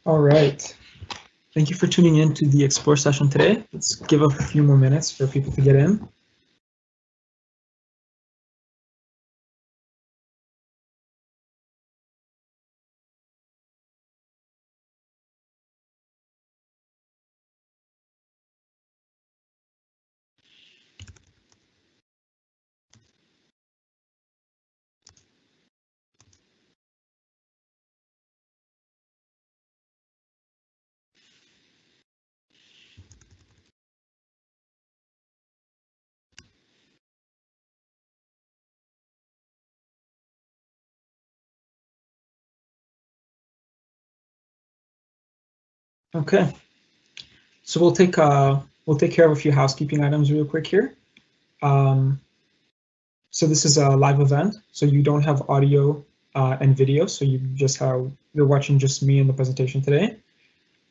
All right. Thank you for tuning in to the Explore session today. Let's give a few more minutes for people to get in. Okay. So we'll take care of a few housekeeping items real quick here. So this is a live event, so you don't have audio and video, so you're watching just me in the presentation today.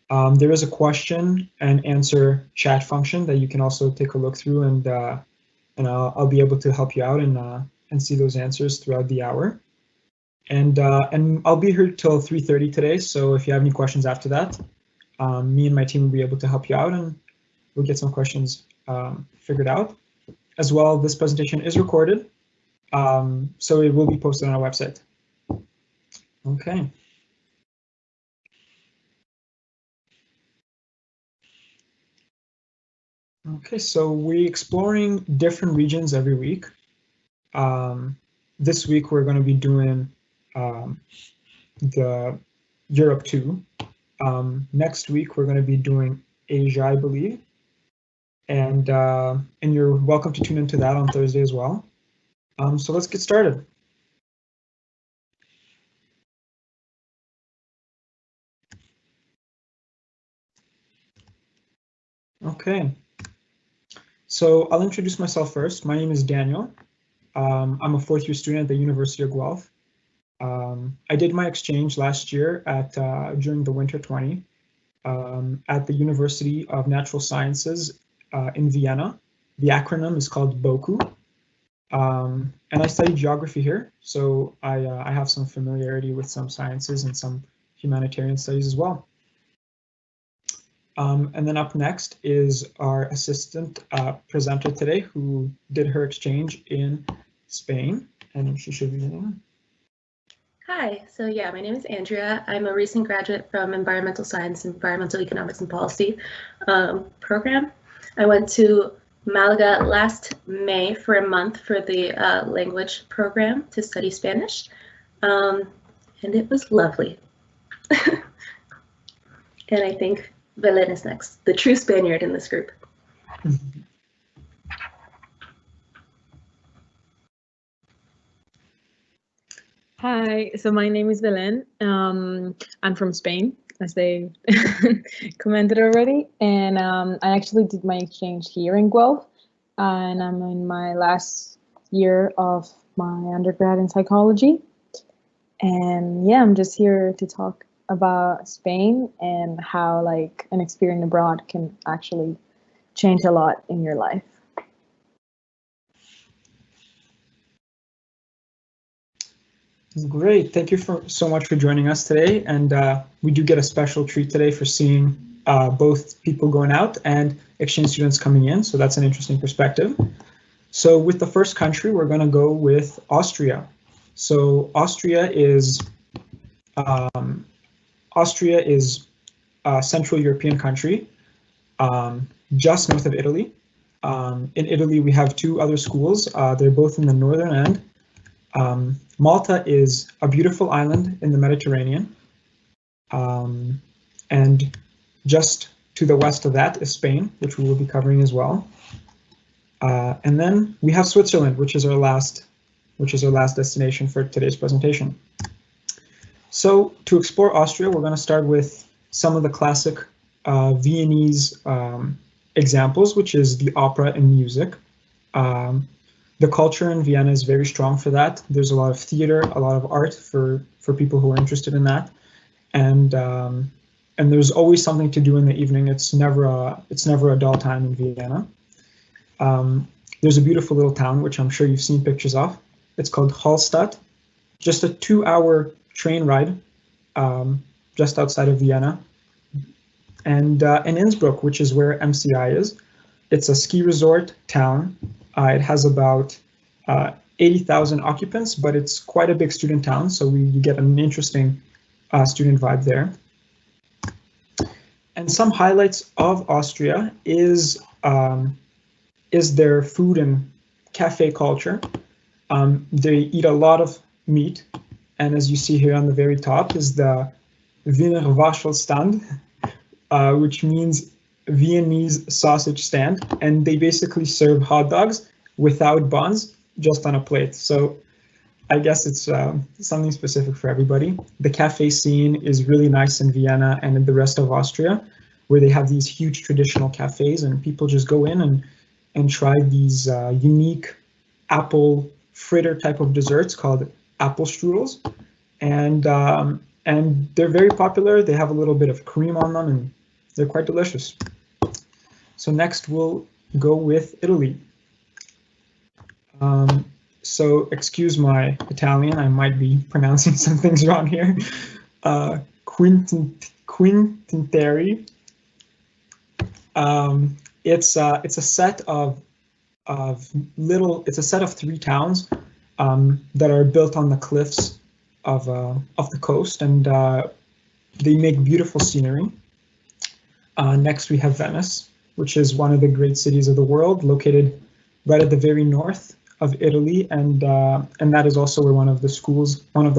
There is a question and answer chat function that you can also take a look through, and I'll be able to help you out and see those answers throughout the hour. And I'll be here till 3:30 today, so if you have any questions after that, me and my team will be able to help you out, and we'll get some questions figured out. As well, this presentation is recorded, so it will be posted on our website. Okay. Okay, so we're exploring different regions every week. This week we're going to be doing the Europe 2. Next week we're going to be doing Asia, I believe. And you're welcome to tune into that on Thursday as well. So let's get started. Okay. So I'll introduce myself first. My name is Daniel. I'm a fourth-year student at the University of Guelph. I did my exchange last year during the winter 20 at the University of Natural Sciences in Vienna. The acronym is called BOKU. And I studied geography here, so I have some familiarity with some sciences and some humanitarian studies as well. And then up next is our assistant presenter today, who did her exchange in Spain, and she should be in. Hi, so yeah, my name is Andrea. I'm a recent graduate from Environmental Science, Environmental Economics and Policy program. I went to Malaga last May for a month for the language program to study Spanish, and it was lovely. And I think Belen is next, the true Spaniard in this group. Hi, so my name is Belen. I'm from Spain, as they commented already, and I actually did my exchange here in Guelph, and I'm in my last year of my undergrad in psychology. And yeah, I'm just here to talk about Spain and how like an experience abroad can actually change a lot in your life. Great, thank you so much for joining us today, and we do get a special treat today for seeing both people going out and exchange students coming in, so that's an interesting perspective. So with the first country, we're going to go with Austria. So Austria is a Central European country, just north of Italy. In Italy, we have two other schools. They're both in the northern end. Malta is a beautiful island in the Mediterranean. And just to the west of that is Spain, which we will be covering as well. And then we have Switzerland, which is our last destination for today's presentation. So to explore Austria, we're going to start with some of the classic Viennese examples, which is the opera and music. The culture in Vienna is very strong for that. There's a lot of theater, a lot of art for people who are interested in that, and there's always something to do in the evening. It's never a dull time in Vienna. There's a beautiful little town, which I'm sure you've seen pictures of. It's called Hallstatt. Just a 2-hour train ride just outside of Vienna. And in Innsbruck, which is where MCI is. It's a ski resort town. It has about 80,000 occupants, but it's quite a big student town, so you get an interesting student vibe there. And some highlights of Austria is their food and cafe culture. They eat a lot of meat, and as you see here on the very top is the Wiener Waschelstand, which means Viennese sausage stand, and they basically serve hot dogs without buns, just on a plate. So I guess it's something specific for everybody. The cafe scene is really nice in Vienna and in the rest of Austria, where they have these huge traditional cafes, and people just go in and try these unique apple fritter type of desserts called apple strudels, and they're very popular. They have a little bit of cream on them, and they're quite delicious. So next we'll go with Italy. So excuse my Italian, I might be pronouncing some things wrong here. Quintinteri. It's a set of three towns that are built on the cliffs of the coast, and they make beautiful scenery. Next we have Venice, which is one of the great cities of the world, located right at the very north of Italy, and that is also where one of the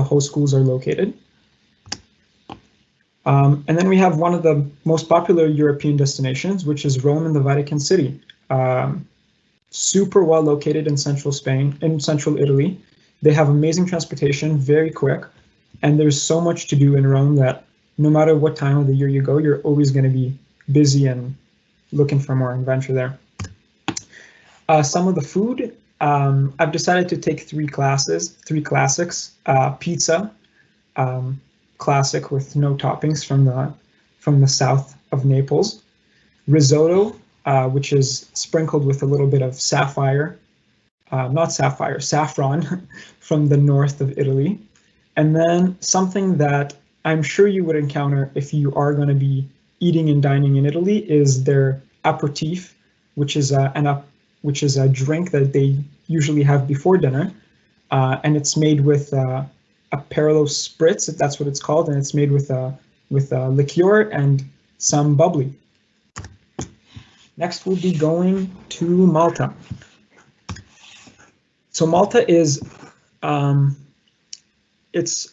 host schools are located. And then we have one of the most popular European destinations, which is Rome and the Vatican City. Super well located in central Spain, in central Italy. They have amazing transportation, very quick, and there's so much to do in Rome that no matter what time of the year you go, you're always going to be busy and looking for more adventure there. Some of the food, I've decided to take three classics. Pizza, classic with no toppings from the south of Naples. Risotto, which is sprinkled with a little bit of saffron from the north of Italy. And then something that I'm sure you would encounter if you are going to be eating and dining in Italy is their aperitif, which is a drink that they usually have before dinner, and it's made with a Perolo spritz, if that's what it's called, and it's made with a liqueur and some bubbly. Next, we'll be going to Malta. So Malta is it's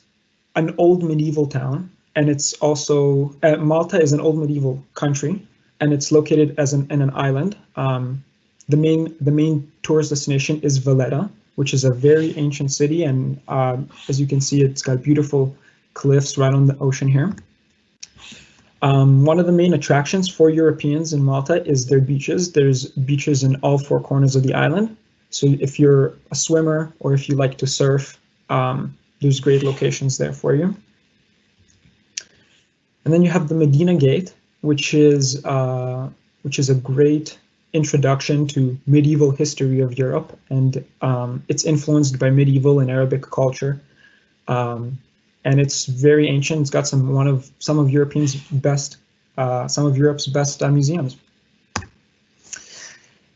an old medieval town, and it's also Malta is an old medieval country, and it's located in an island. The main tourist destination is Valletta, which is a very ancient city, and as you can see, it's got beautiful cliffs right on the ocean here. One of the main attractions for Europeans in Malta is their beaches. There's beaches in all four corners of the island. So if you're a swimmer or if you like to surf, there's great locations there for you. And then you have the Medina Gate, which is a great introduction to medieval history of Europe, and it's influenced by medieval and Arabic culture, and it's very ancient. It's got some of Europe's best museums.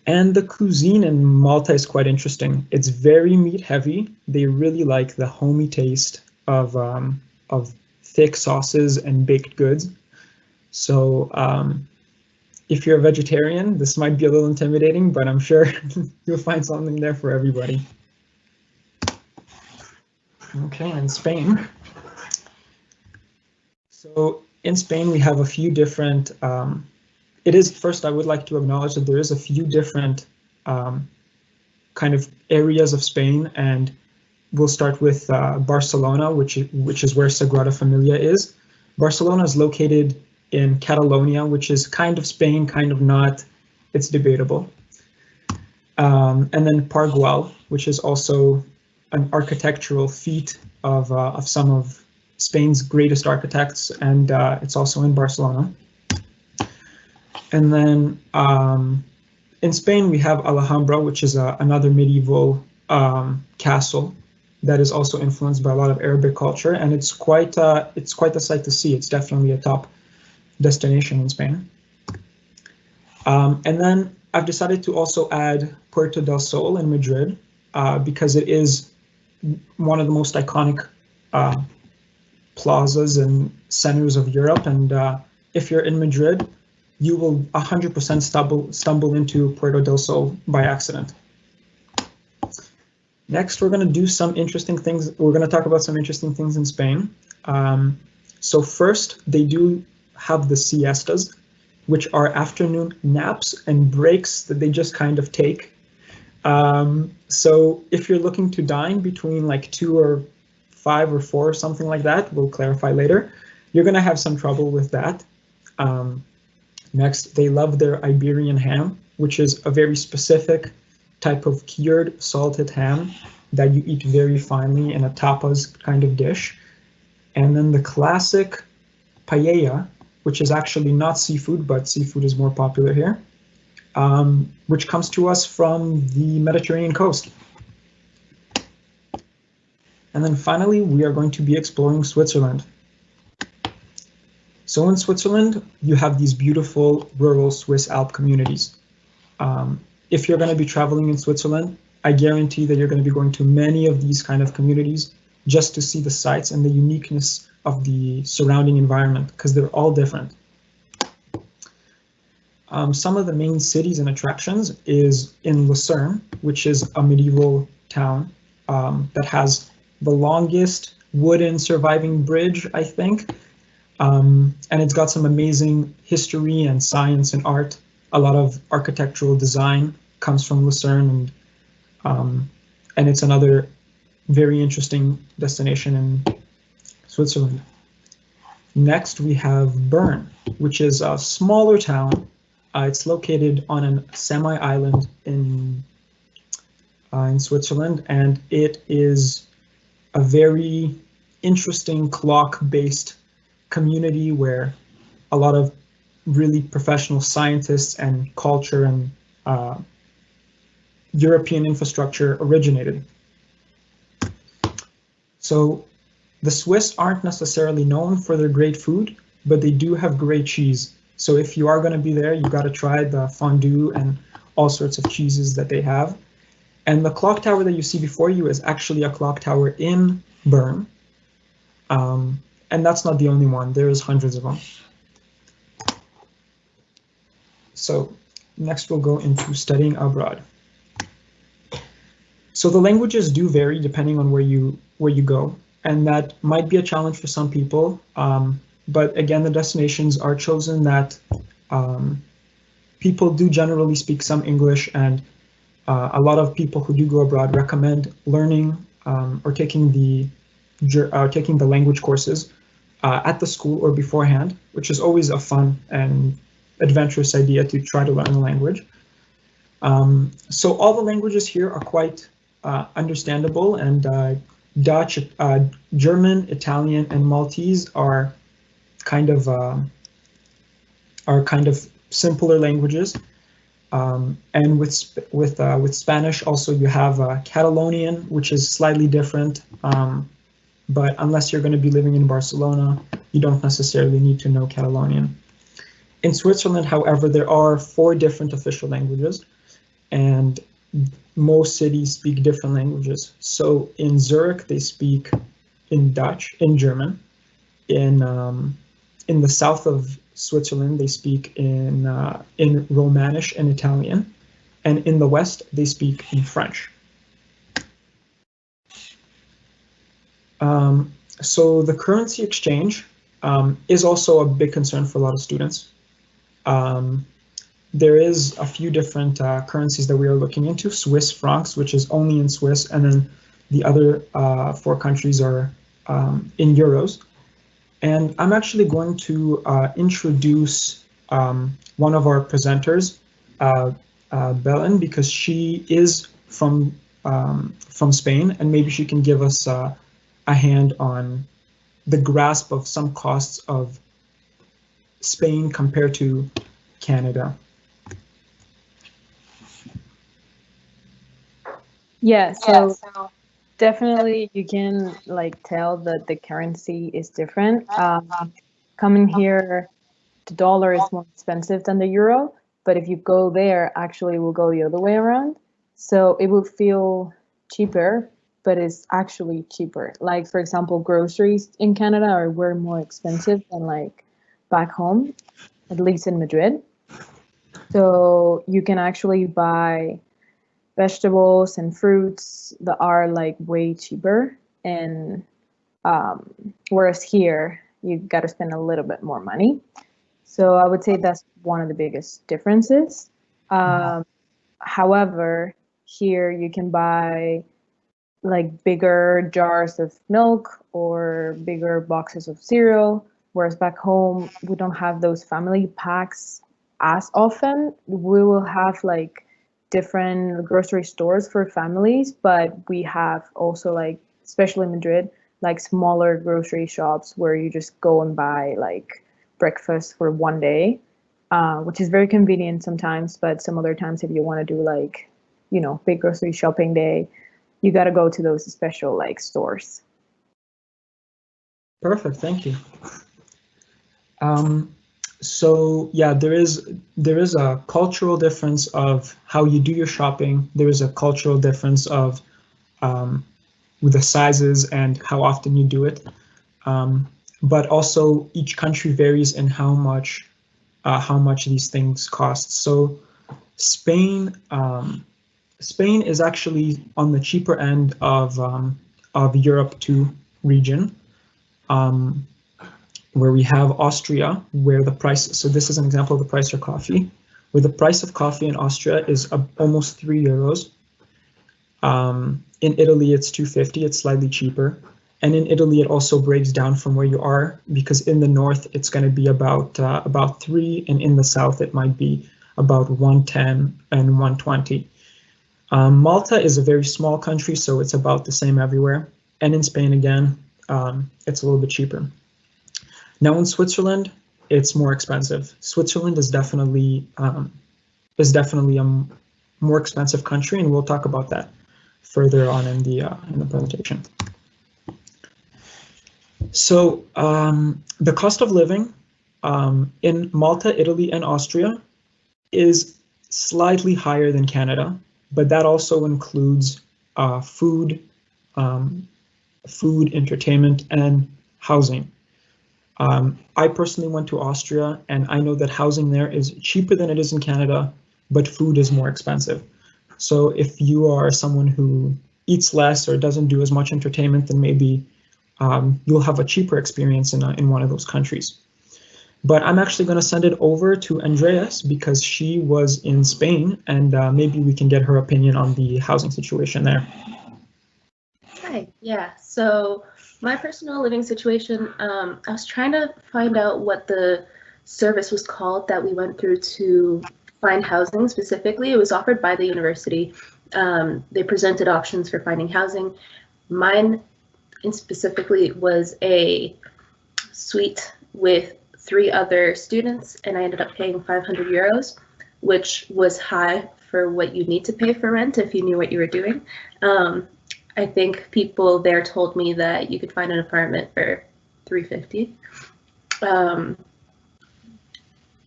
And the cuisine in Malta is quite interesting. It's very meat heavy. They really like the homey taste of thick sauces and baked goods. So if you're a vegetarian, this might be a little intimidating, but I'm sure you'll find something there for everybody. Okay, in Spain. So in Spain, we have a few different, first I would like to acknowledge that there is a few different kind of areas of Spain, and we'll start with Barcelona, which is where Sagrada Familia is. Barcelona is located in Catalonia, which is kind of Spain, kind of not. It's debatable. And then Parguel, which is also an architectural feat of some of Spain's greatest architects, and it's also in Barcelona. And then in Spain, we have Alhambra, which is another medieval castle, that is also influenced by a lot of Arabic culture, and it's quite a sight to see. It's definitely a top destination in Spain. And then I've decided to also add Puerto del Sol in Madrid because it is one of the most iconic plazas and centers of Europe. And if you're in Madrid, you will 100% stumble into Puerto del Sol by accident. Next, we're going to do some interesting things. We're going to talk about some interesting things in Spain. So first, they do have the siestas, which are afternoon naps and breaks that they just kind of take. So if you're looking to dine between like 2 or 5 or 4 or something like that, we'll clarify later, you're going to have some trouble with that. Next, they love their Iberian ham, which is a very specific type of cured salted ham that you eat very finely in a tapas kind of dish. And then the classic paella, which is actually not seafood, but seafood is more popular here, which comes to us from the Mediterranean coast. And then finally, we are going to be exploring Switzerland. So in Switzerland, you have these beautiful rural Swiss Alp communities. If you're going to be traveling in Switzerland, I guarantee that you're going to be going to many of these kind of communities just to see the sights and the uniqueness of the surrounding environment, because they're all different. Some of the main cities and attractions is in Lucerne, which is a medieval town that has the longest wooden surviving bridge, I think. And it's got some amazing history and science and art. A lot of architectural design comes from Lucerne, and it's another very interesting destination in Switzerland. Next, we have Bern, which is a smaller town. It's located on a semi-island in Switzerland, and it is a very interesting clock-based community where a lot of really professional scientists and culture and European infrastructure originated. So the Swiss aren't necessarily known for their great food, but they do have great cheese. So if you are going to be there, you've got to try the fondue and all sorts of cheeses that they have. And the clock tower that you see before you is actually a clock tower in Bern. And that's not the only one. There's hundreds of them. So next we'll go into studying abroad. So the languages do vary depending on where you go, and that might be a challenge for some people. But again, the destinations are chosen that people do generally speak some English, and a lot of people who do go abroad recommend learning or taking the language courses at the school or beforehand, which is always a fun and adventurous idea to try to learn the language. So all the languages here are quite understandable, and Dutch, German, Italian, and Maltese are kind of simpler languages. And with Spanish also you have Catalonian, which is slightly different. But unless you're going to be living in Barcelona, you don't necessarily need to know Catalonian. In Switzerland, however, there are 4 different official languages, and most cities speak different languages. So in Zurich, they speak in Dutch, in German. In the south of Switzerland, they speak in Romanish and Italian, and in the west, they speak in French. So the currency exchange is also a big concern for a lot of students. There is a few different currencies that we are looking into. Swiss francs, which is only in Swiss, and then the other 4 countries are in euros. And I'm actually going to introduce one of our presenters, Belen, because she is from Spain, and maybe she can give us a hand on the grasp of some costs of Spain compared to Canada. Yeah, so Definitely, you can like tell that the currency is different. Coming here, the dollar is more expensive than the euro, but if you go there, actually, it will go the other way around. So it will feel cheaper, but it's actually cheaper. Like for example, groceries in Canada are way more expensive than like back home, at least in Madrid. So you can actually buy vegetables and fruits that are like way cheaper, and whereas here you got to spend a little bit more money. So I would say that's one of the biggest differences. However, here you can buy like bigger jars of milk or bigger boxes of cereal, whereas back home we don't have those family packs as often. We will have like different grocery stores for families, but we have also like, especially in Madrid, like smaller grocery shops where you just go and buy like breakfast for one day, which is very convenient sometimes, but some other times if you want to do like, you know, big grocery shopping day, you got to go to those special like stores. Perfect, thank you. So yeah, there is a cultural difference of how you do your shopping. There is a cultural difference of with the sizes and how often you do it. But also each country varies in how much these things cost. So Spain Spain is actually on the cheaper end of Europe 2 region, where we have Austria, where the price, so this is an example of the price of coffee, where the price of coffee in Austria is almost 3 euros. In Italy, it's 2.50, it's slightly cheaper. And in Italy, it also breaks down from where you are, because in the north, it's going to be about 3, and in the south, it might be about 110 and 120. Malta is a very small country, so it's about the same everywhere. And in Spain, again, it's a little bit cheaper. Now in Switzerland, it's more expensive. Switzerland is definitely a more expensive country, and we'll talk about that further on in the presentation. So the cost of living in Malta, Italy, and Austria is slightly higher than Canada, but that also includes food, entertainment, and housing. I personally went to Austria, and I know that housing there is cheaper than it is in Canada, but food is more expensive. So if you are someone who eats less or doesn't do as much entertainment, then maybe you'll have a cheaper experience in one of those countries. But I'm actually going to send it over to Andreas because she was in Spain, and maybe we can get her opinion on the housing situation there. Hi, yeah, so my personal living situation, I was trying to find out what the service was called that we went through to find housing specifically. It was offered by the university. They presented options for finding housing. Mine specifically was a suite with 3 other students, and I ended up paying 500 euros, which was high for what you need to pay for rent if you knew what you were doing. I think people there told me that you could find an apartment for 350.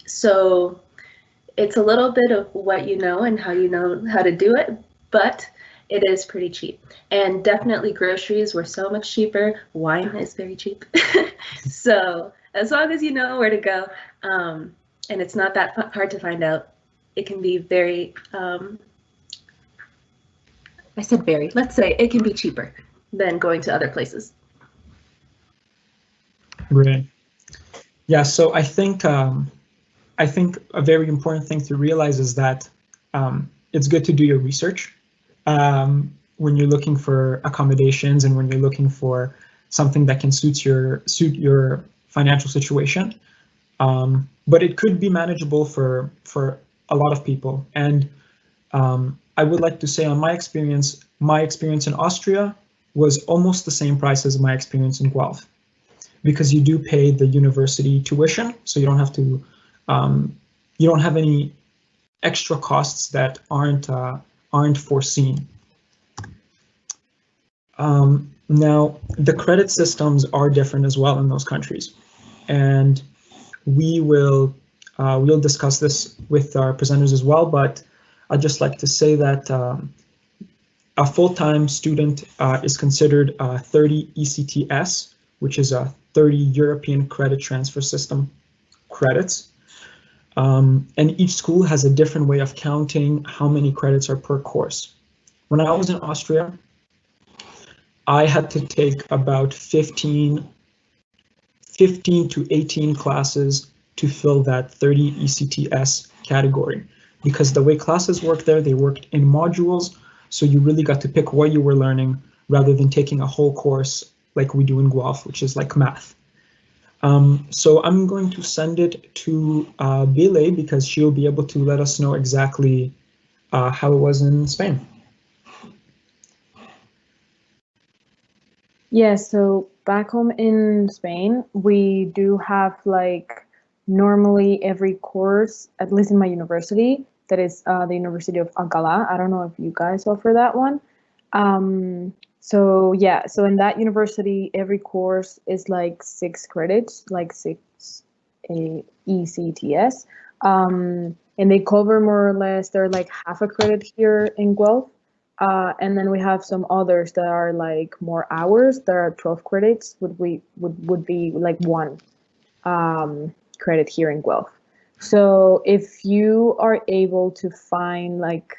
So it's a little bit of what you know and how you know how to do it, but it is pretty cheap. And definitely groceries were so much cheaper. Wine is very cheap. So as long as you know where to go, and it's not that hard to find out, it can be very, I said very, let's say it can be cheaper than going to other places. Right. Yeah, so I think a very important thing to realize is that it's good to do your research when you're looking for accommodations and when you're looking for something that can suit your financial situation. But it could be manageable for a lot of people. And I would like to say on my experience in Austria was almost the same price as my experience in Guelph, because you do pay the university tuition, so you don't have to, you don't have any extra costs that aren't foreseen. Now, the credit systems are different as well in those countries, and we'll discuss this with our presenters as well. But I'd just like to say that a full-time student is considered 30 ECTS, which is a 30 European Credit Transfer System credits. And each school has a different way of counting how many credits are per course. When I was in Austria, I had to take about 15 to 18 classes to fill that 30 ECTS category, because the way classes work there, they worked in modules, so you really got to pick what you were learning rather than taking a whole course like we do in Guelph, which is like math. So I'm going to send it to Bile, because she'll be able to let us know exactly how it was in Spain. Yeah, so back home in Spain, we do have like normally every course, at least in my university, that is the University of Alcalá. I don't know if you guys offer that one. So yeah, so in that university, every course is like 6 credits, like 6 ECTS. And they cover more or less, they're like half a credit here in Guelph. And then we have some others that are like more hours. There are 12 credits, would be like 1 credit here in Guelph. So if you are able to find, like,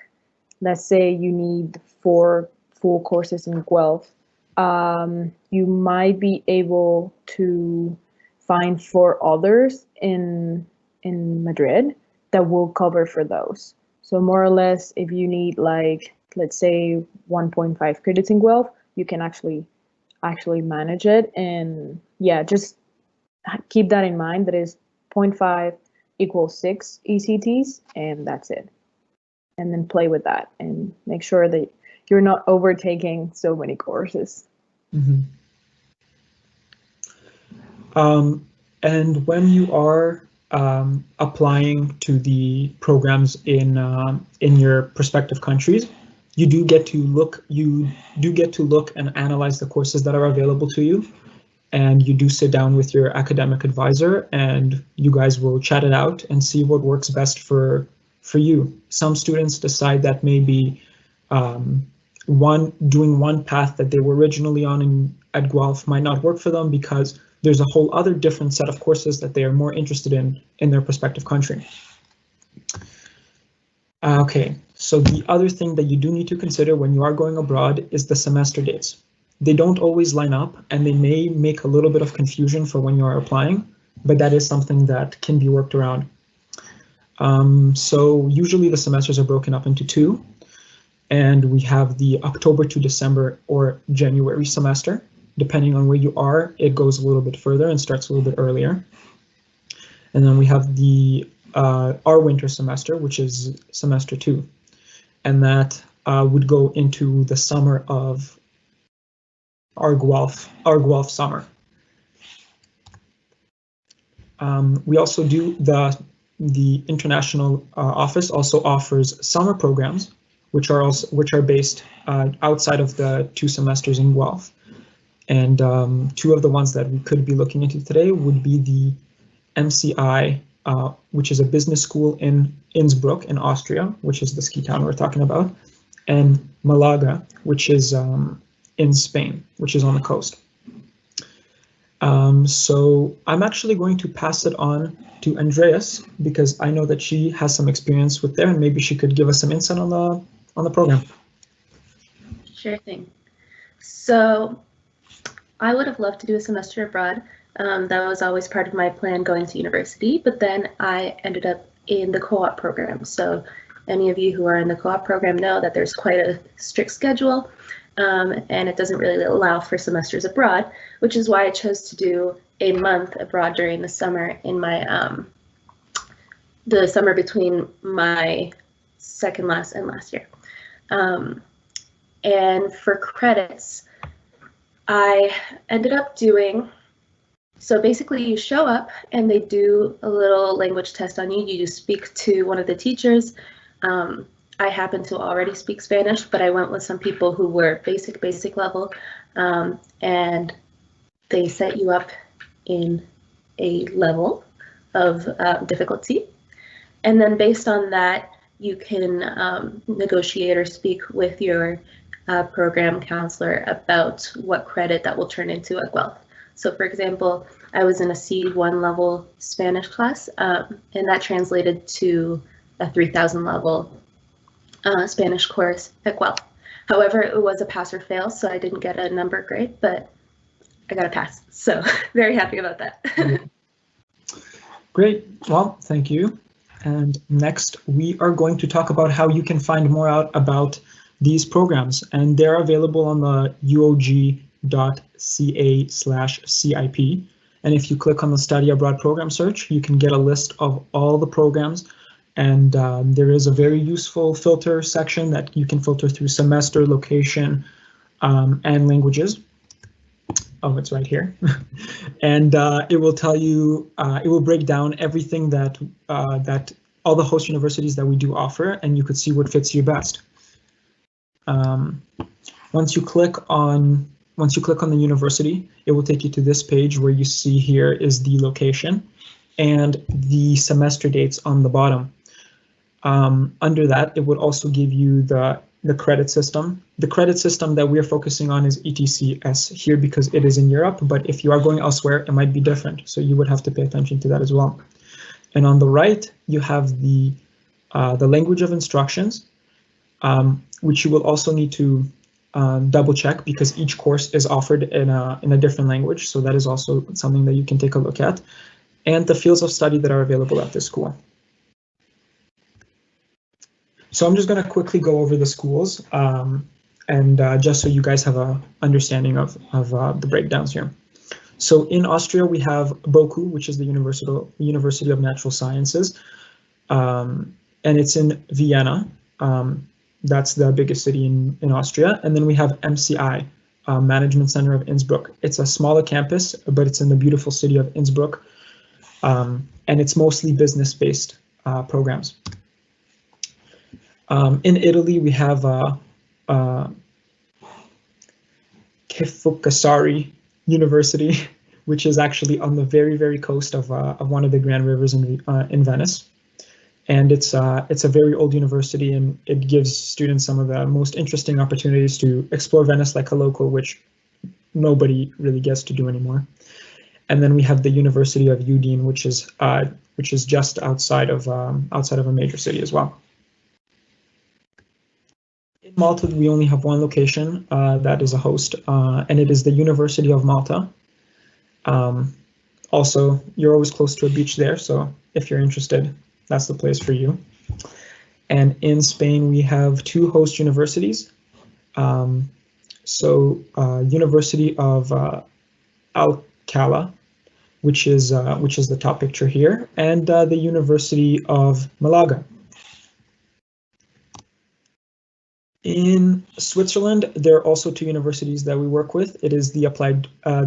let's say you need 4 full courses in Guelph, you might be able to find 4 others in Madrid that will cover for those. So more or less, if you need, like, let's say 1.5 credits in Guelph, you can actually manage it. And yeah, just keep that in mind. That is 0.5 equals 6 ECTs, and that's it. And then play with that and make sure that you're not overtaking so many courses. Mm-hmm. And when you are applying to the programs in your prospective countries, you do get to look and analyze the courses that are available to you, and you do sit down with your academic advisor, and you guys will chat it out and see what works best for you. Some students decide that maybe doing one path that they were originally on at Guelph might not work for them, because there's a whole other different set of courses that they are more interested in their prospective country. Okay, so the other thing that you do need to consider when you are going abroad is the semester dates. They don't always line up, and they may make a little bit of confusion for when you are applying, but that is something that can be worked around. So usually the semesters are broken up into 2, and we have the October to December or January semester. Depending on where you are, it goes a little bit further and starts a little bit earlier. And then we have the our winter semester, which is semester 2, and that would go into the summer of our Guelph summer. We also do the international office also offers summer programs, which are based outside of the 2 semesters in Guelph. And 2 of the ones that we could be looking into today would be the MCI, which is a business school in Innsbruck in Austria, which is the ski town we're talking about, and Malaga, which is in Spain, which is on the coast. So I'm actually going to pass it on to Andreas, because I know that she has some experience with there, and maybe she could give us some insight on the program. Sure thing. So I would have loved to do a semester abroad. That was always part of my plan going to university, but then I ended up in the co-op program. So any of you who are in the co-op program know that there's quite a strict schedule, and it doesn't really allow for semesters abroad, which is why I chose to do a month abroad during the summer in my the summer between my second last and last year. And for credits, I ended up doing, so basically you show up and they do a little language test on you. You speak to one of the teachers. I happen to already speak Spanish, but I went with some people who were basic level, and they set you up in a level of difficulty. And then based on that, you can negotiate or speak with your program counselor about what credit that will turn into a Guelph. So for example, I was in a C1 level Spanish class, and that translated to a 3000 level Spanish course at Guelph. However, it was a pass or fail, so I didn't get a number grade, but I got a pass. So very happy about that. Great. Well, thank you. And next, we are going to talk about how you can find more out about these programs, and they're available on the uog.ca/CIP. And if you click on the Study Abroad program search, you can get a list of all the programs. And there is a very useful filter section that you can filter through semester, location, and languages. Oh, it's right here. And it will tell you, it will break down everything that all the host universities that we do offer, and you could see what fits you best. Once you click on the university, it will take you to this page where you see here is the location and the semester dates on the bottom. Under that, it would also give you the credit system. The credit system that we're focusing on is ETCS here because it is in Europe, but if you are going elsewhere, it might be different. So you would have to pay attention to that as well. And on the right, you have the language of instructions, which you will also need to double check because each course is offered in a different language. So that is also something that you can take a look at, and the fields of study that are available at this school. So I'm just going to quickly go over the schools and just so you guys have a understanding of the breakdowns here. So in Austria, we have BOKU, which is the University of Natural Sciences, and it's in Vienna. That's the biggest city in Austria. And then we have MCI, Management Center of Innsbruck. It's a smaller campus, but it's in the beautiful city of Innsbruck, and it's mostly business-based programs. In Italy, we have Kefukasari University, which is actually on the very coast of one of the grand rivers in Venice. And it's a very old university, and it gives students some of the most interesting opportunities to explore Venice like a local, which nobody really gets to do anymore. And then we have the University of Udine, which is just outside of a major city as well. In Malta, we only have one location that is a host, and it is the University of Malta. Also, you're always close to a beach there, so if you're interested, that's the place for you. And in Spain, we have two host universities. University of Alcalá, which is the top picture here, and the University of Malaga. In Switzerland, there are also two universities that we work with. It is the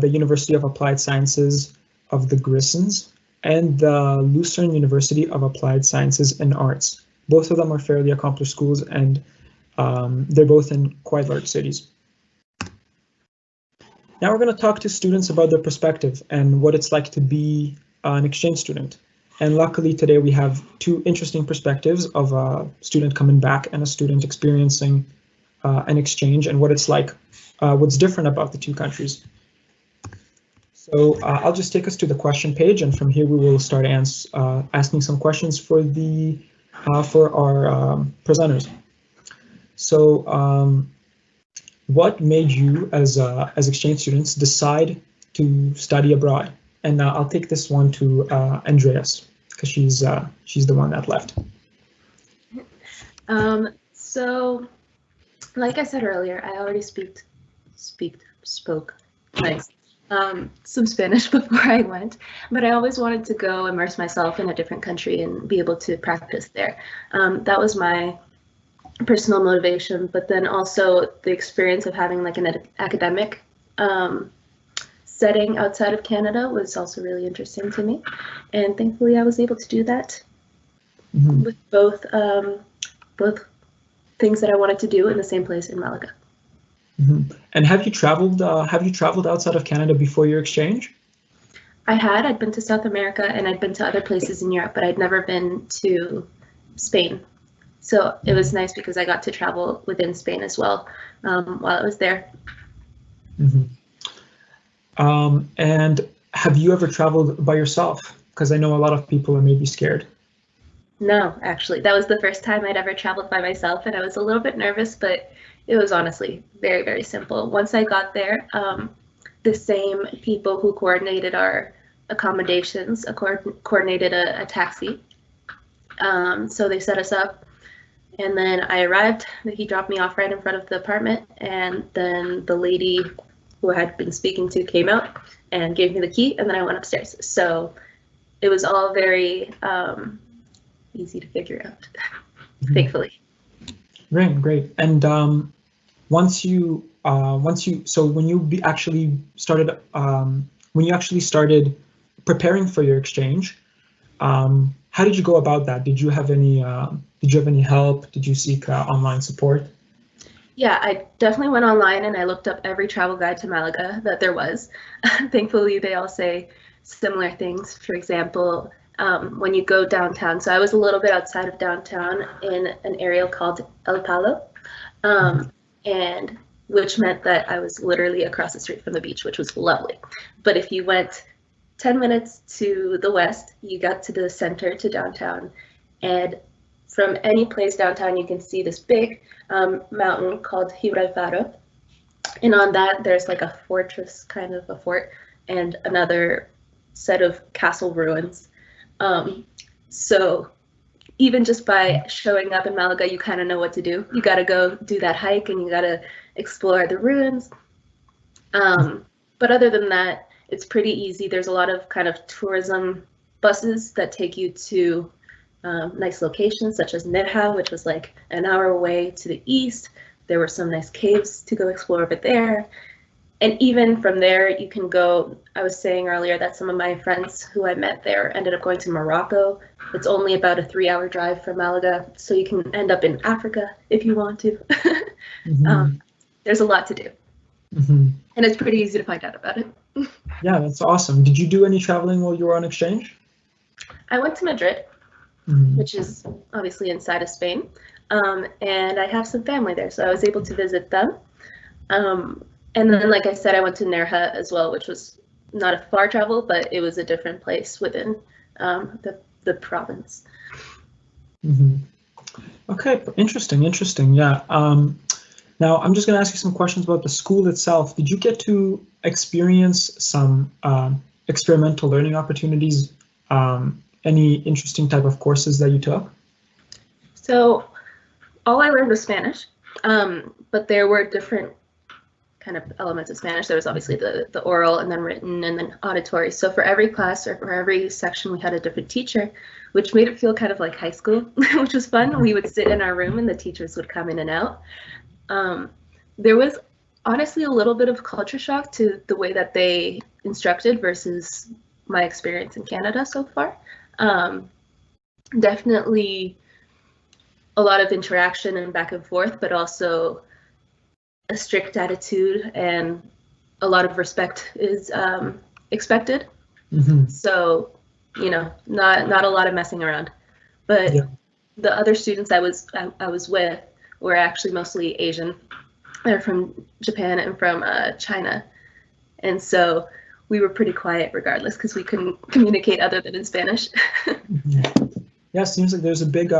University of Applied Sciences of the Grisons and the Lucerne University of Applied Sciences and Arts. Both of them are fairly accomplished schools, and they're both in quite large cities. Now we're going to talk to students about their perspective and what it's like to be an exchange student. And luckily today we have two interesting perspectives of a student coming back and a student experiencing an exchange and what it's like, what's different about the two countries. So I'll just take us to the question page, and from here we will start asking some questions for our presenters. So what made you as exchange students decide to study abroad? And I'll take this one to Andreas, because she's the one that left. So, like I said earlier, I already spoke some Spanish before I went, but I always wanted to go immerse myself in a different country and be able to practice there. That was my personal motivation, but then also the experience of having like an academic setting outside of Canada was also really interesting to me, and thankfully I was able to do that with both things that I wanted to do in the same place in Malaga. And have you traveled outside of Canada before your exchange? I'd been to South America and I'd been to other places in Europe, but I'd never been to Spain. So it was nice because I got to travel within Spain as well while I was there. And have you ever traveled by yourself? Because I know a lot of people are maybe scared. No, actually, that was the first time I'd ever traveled by myself, and I was a little bit nervous, but it was honestly very, very simple. Once I got there, the same people who coordinated our accommodations coordinated a taxi. So they set us up, and then I arrived. He dropped me off right in front of the apartment, and then the lady who I had been speaking to came out and gave me the key, and then I went upstairs. So it was all very easy to figure out, thankfully. Great. And when you actually started preparing for your exchange, how did you go about that? Did you have any help? Did you seek online support? Yeah, I definitely went online and I looked up every travel guide to Malaga that there was. Thankfully, they all say similar things. For example, when you go downtown, so I was a little bit outside of downtown in an area called El Palo, and which meant that I was literally across the street from the beach, which was lovely. But if you went 10 minutes to the west, you got to the center, to downtown, and from any place downtown, you can see this big mountain called Gibraltar, and on that there's like a fortress, kind of a fort, and another set of castle ruins. So even just by showing up in Malaga, you kind of know what to do. You got to go do that hike and you got to explore the ruins. But other than that, it's pretty easy. There's a lot of kind of tourism buses that take you to nice locations such as Nerja, which was like an hour away to the east. There were some nice caves to go explore over there. And even from there, you can go, I was saying earlier that some of my friends who I met there ended up going to Morocco. It's only about a 3-hour drive from Malaga, so you can end up in Africa if you want to. There's a lot to do. And it's pretty easy to find out about it. Yeah, that's awesome. Did you do any traveling while you were on exchange? I went to Madrid, which is obviously inside of Spain, and I have some family there, so I was able to visit them. And then, like I said, I went to Nerja as well, which was not a far travel, but it was a different place within the province. Okay, interesting. Yeah. Now, I'm just going to ask you some questions about the school itself. Did you get to experience some experimental learning opportunities? Any interesting type of courses that you took? So all I learned was Spanish, but there were different kind of elements of Spanish. There was obviously the oral and then written and then auditory. So for every class or for every section, we had a different teacher, which made it feel kind of like high school, which was fun. We would sit in our room and the teachers would come in and out. There was honestly a little bit of culture shock to the way that they instructed versus my experience in Canada so far. Definitely a lot of interaction and back and forth, but also a strict attitude and a lot of respect is expected. So, you know, not a lot of messing around. But yeah, the other students I was with were actually mostly Asian. They're from Japan and from China, and so we were pretty quiet regardless because we couldn't communicate other than in Spanish. Yeah, it seems like there's a big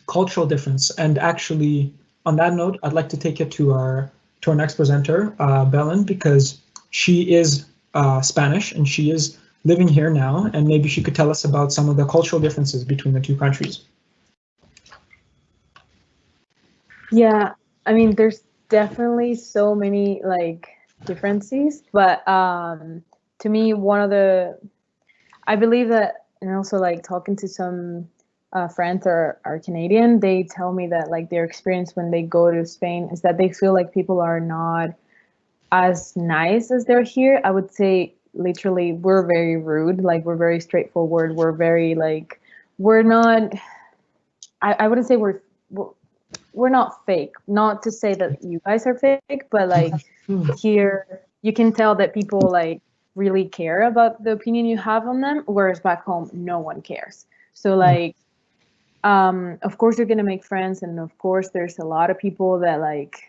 cultural difference. And actually, on that note, I'd like to take you to our next presenter, Belen, because she is Spanish and she is living here now, and maybe she could tell us about some of the cultural differences between the two countries. Yeah, I mean, there's definitely so many like differences, but to me, I believe that, and also like talking to some friends are Canadian, they tell me that like their experience when they go to Spain is that they feel like people are not as nice as they're here. I would say literally we're very rude, like we're very straightforward, we're very like, we're not, I wouldn't say we're we're not fake. Not to say that you guys are fake, but like here you can tell that people like really care about the opinion you have on them, whereas back home no one cares. So like of course you're gonna make friends, and of course there's a lot of people that like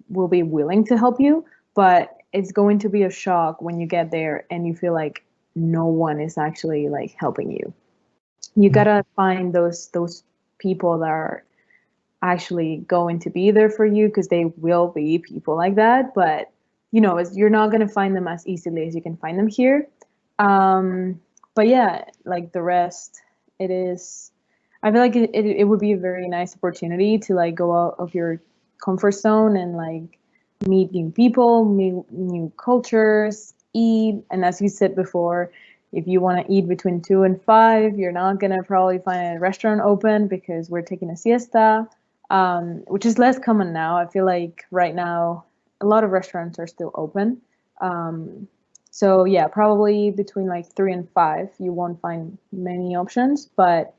will be willing to help you, but it's going to be a shock when you get there and you feel like no one is actually like helping you. You gotta find those people that are actually going to be there for you, because they will be people like that, but you know, you're not going to find them as easily as you can find them here. But yeah, like the rest, it is, I feel like it would be a very nice opportunity to like go out of your comfort zone and like meet new people, meet new cultures, eat. And as you said before, if you want to eat between 2 and 5, you're not going to probably find a restaurant open because we're taking a siesta, which is less common now. I feel like right now, a lot of restaurants are still open. So yeah, probably between like 3 and 5, you won't find many options, but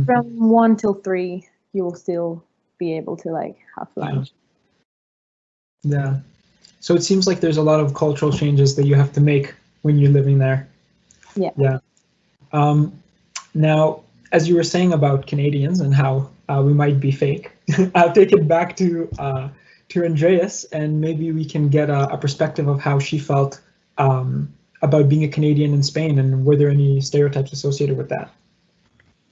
from 1 till 3, you will still be able to like have lunch. Yeah. So it seems like there's a lot of cultural changes that you have to make when you're living there. Yeah. Yeah. Now, as you were saying about Canadians and how we might be fake, I'll take it back to Andreas, and maybe we can get a perspective of how she felt about being a Canadian in Spain, and were there any stereotypes associated with that?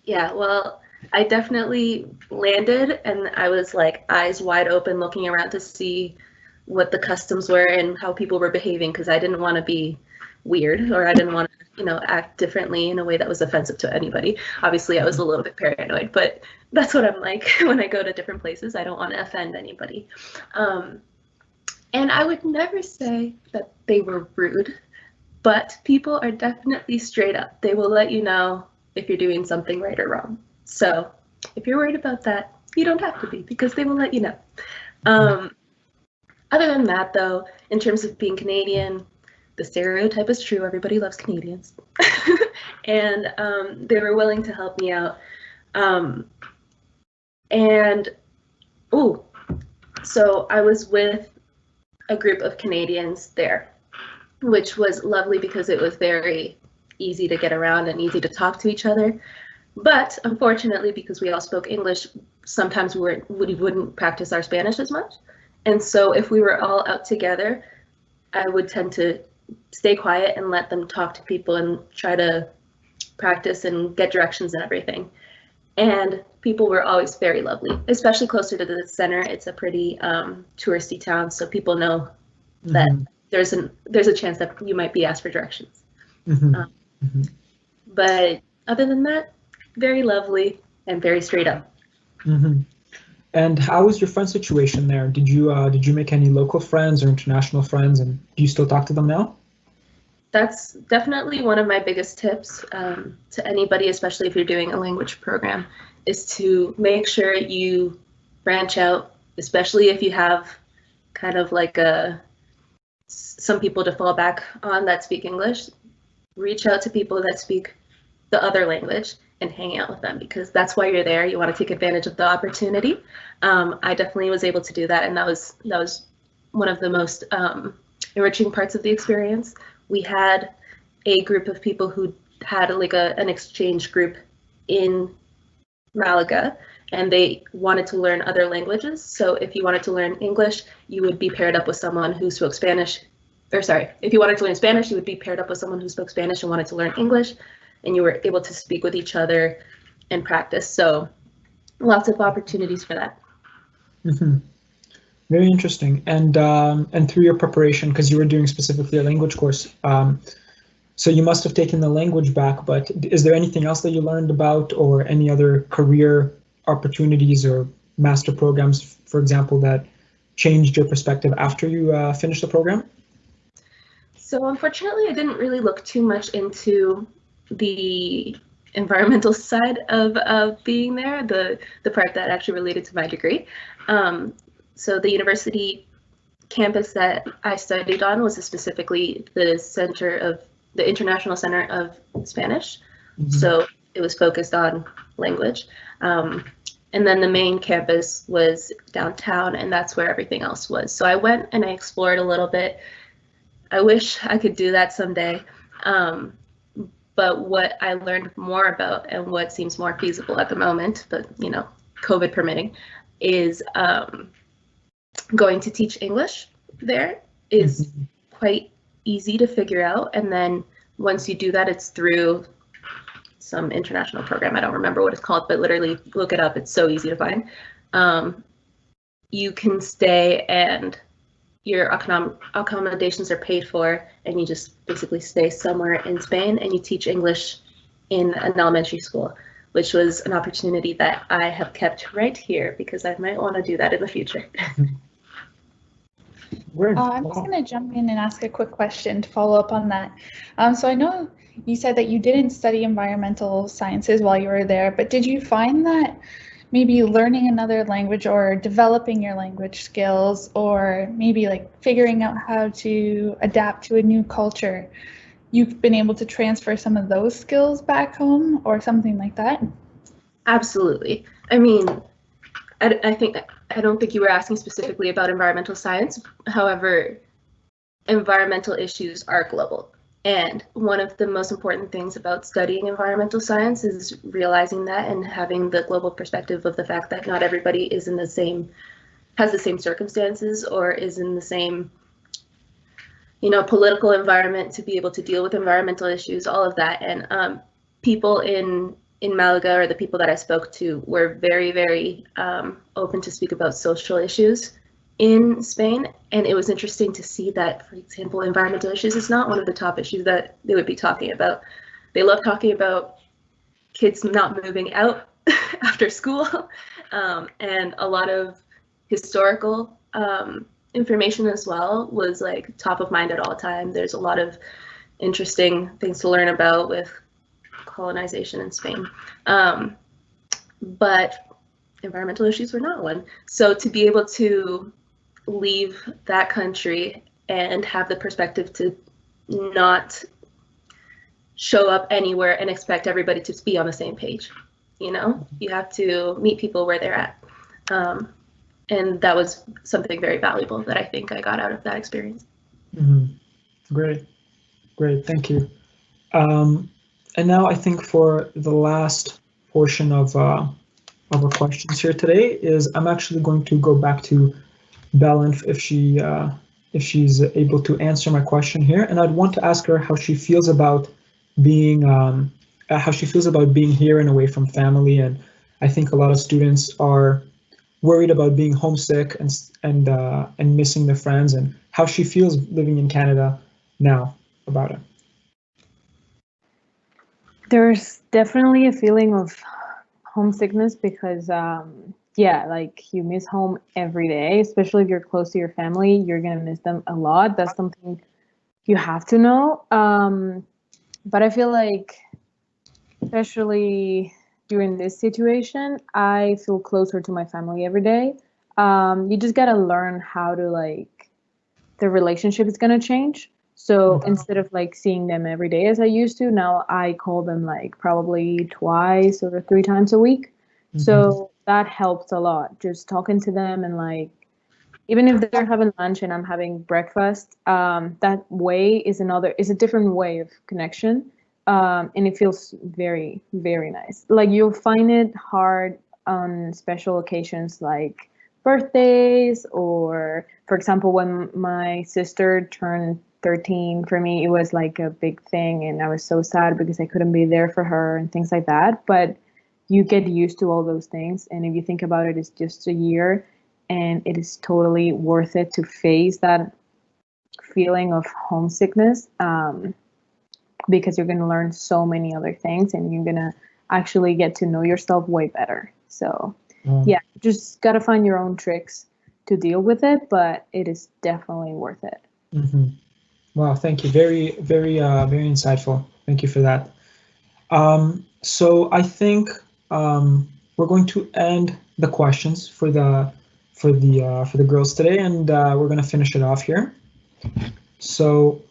Yeah, well, I definitely landed and I was like eyes wide open looking around to see what the customs were and how people were behaving, because I didn't want to be weird, or I didn't want to, you know, act differently in a way that was offensive to anybody. Obviously, I was a little bit paranoid, but that's what I'm like when I go to different places. I don't want to offend anybody. And I would never say that they were rude, but people are definitely straight up. They will let you know if you're doing something right or wrong. So if you're worried about that, you don't have to be, because they will let you know. Other than that, though, in terms of being Canadian, the stereotype is true. Everybody loves Canadians. And they were willing to help me out. So I was with a group of Canadians there, which was lovely because it was very easy to get around and easy to talk to each other. But unfortunately, because we all spoke English, sometimes we wouldn't practice our Spanish as much. And so if we were all out together, I would tend to stay quiet and let them talk to people and try to practice and get directions and everything. And people were always very lovely, especially closer to the center. It's a pretty touristy town, so people know that there's a chance that you might be asked for directions. But other than that, very lovely and very straight up. And how was your friend situation there? Did you make any local friends or international friends, and do you still talk to them now? That's definitely one of my biggest tips to anybody, especially if you're doing a language program, is to make sure you branch out, especially if you have kind of like some people to fall back on that speak English. Reach out to people that speak the other language and hang out with them, because that's why you're there. You want to take advantage of the opportunity. I definitely was able to do that, and that was one of the most enriching parts of the experience. We had a group of people who had like an exchange group in Malaga, and they wanted to learn other languages. So if you wanted to learn English, you would be paired up with someone who spoke Spanish. Or sorry, if you wanted to learn Spanish, you would be paired up with someone who spoke Spanish and wanted to learn English, and you were able to speak with each other and practice. So lots of opportunities for that. Very interesting. And through your preparation, because you were doing specifically a language course, so you must have taken the language back, but is there anything else that you learned about, or any other career opportunities or master programs, for example, that changed your perspective after you finished the program? So unfortunately, I didn't really look too much into the environmental side of being there, the part that actually related to my degree. So the university campus that I studied on was specifically the International Center of Spanish. So it was focused on language. And then the main campus was downtown, and that's where everything else was. So I went and I explored a little bit. I wish I could do that someday. But what I learned more about and what seems more feasible at the moment, but you know, COVID permitting, is going to teach English there is quite easy to figure out. And then once you do that, it's through some international program. I don't remember what it's called, but literally look it up. It's so easy to find. You can stay and your accommodations are paid for, and you just basically stay somewhere in Spain and you teach English in an elementary school, which was an opportunity that I have kept right here because I might want to do that in the future. I'm just going to jump in and ask a quick question to follow up on that. So I know you said that you didn't study environmental sciences while you were there, but did you find that maybe learning another language or developing your language skills, or maybe like figuring out how to adapt to a new culture, you've been able to transfer some of those skills back home or something like that? Absolutely. I mean, I don't think you were asking specifically about environmental science. However, environmental issues are global. And one of the most important things about studying environmental science is realizing that and having the global perspective of the fact that not everybody is in the same, has the same circumstances or is in the same, you know, political environment to be able to deal with environmental issues, all of that. And people in Malaga, or the people that I spoke to, were very, very open to speak about social issues in Spain. And it was interesting to see that, for example, environmental issues is not one of the top issues that they would be talking about. They love talking about kids not moving out after school, and a lot of historical information as well was like top of mind at all time. There's a lot of interesting things to learn about with colonization in Spain, but environmental issues were not one. So to be able to leave that country and have the perspective to not show up anywhere and expect everybody to be on the same page, you know, you have to meet people where they're at, and that was something very valuable that I think I got out of that experience. Great, thank you. And now I think for the last portion of our questions here today is I'm actually going to go back to Belen if she's able to answer my question here, and I'd want to ask her how she feels about being here and away from family. And I think a lot of students are worried about being homesick and missing their friends, and how she feels living in Canada now about it. There's definitely a feeling of homesickness because, yeah, like you miss home every day, especially if you're close to your family, you're going to miss them a lot. That's something you have to know. But I feel like, especially during this situation, I feel closer to my family every day. You just got to learn how to, like, the relationship is going to change. So instead of like seeing them every day as I used to, now I call them like probably twice or 3 times a week. So that helps a lot. Just talking to them, and like, even if they're having lunch and I'm having breakfast, that way is a different way of connection. And it feels very, very nice. Like you'll find it hard on special occasions like birthdays, or for example, when my sister turned 13, for me, it was like a big thing, and I was so sad because I couldn't be there for her and things like that. But you get used to all those things, and if you think about it, it's just a year, and it is totally worth it to face that feeling of homesickness, because you're going to learn so many other things, and you're going to actually get to know yourself way better. So yeah, just got to find your own tricks to deal with it, but it is definitely worth it. Wow, thank you. Very, very, very insightful. Thank you for that. So I think we're going to end the questions for the girls today, and we're going to finish it off here. So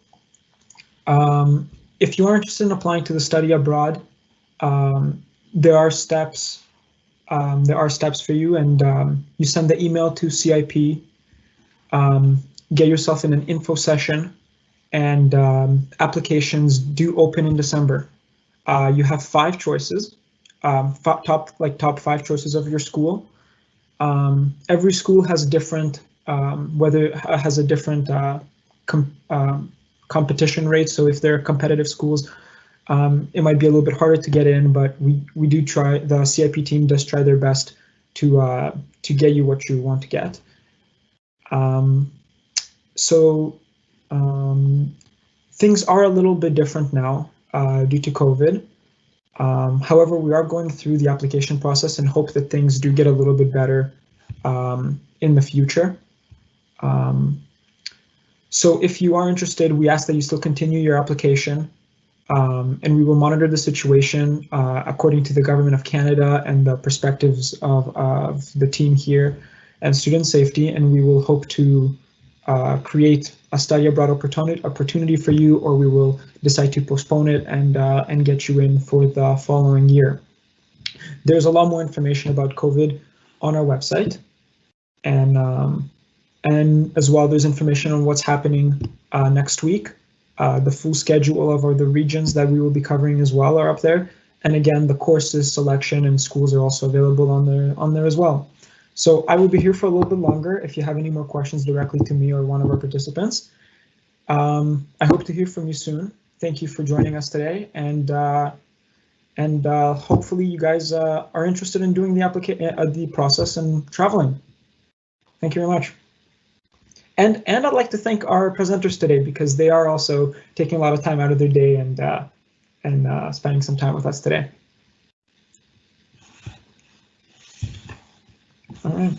if you are interested in applying to the study abroad, there are steps there are steps for you, and you send the email to CIP, get yourself in an info session, and applications do open in December. You have 5 choices, top 5 choices of your school. Every school has different, has a different competition rate. So if they're competitive schools, it might be a little bit harder to get in, but we do try. The CIP team does try their best to get you what you want to get. Things are a little bit different now due to COVID. However, we are going through the application process and hope that things do get a little bit better in the future. So if you are interested, we ask that you still continue your application, and we will monitor the situation according to the Government of Canada and the perspectives of the team here and student safety, and we will hope to create a study abroad opportunity for you, or we will decide to postpone it and get you in for the following year. There's a lot more information about COVID on our website, and as well there's information on what's happening next week. The full schedule of the regions that we will be covering as well are up there, and again the courses selection and schools are also available on there as well. So I will be here for a little bit longer if you have any more questions directly to me or one of our participants. I hope to hear from you soon. Thank you for joining us today, and hopefully you guys are interested in doing the process and traveling. Thank you very much. And I'd like to thank our presenters today, because they are also taking a lot of time out of their day and spending some time with us today. All right.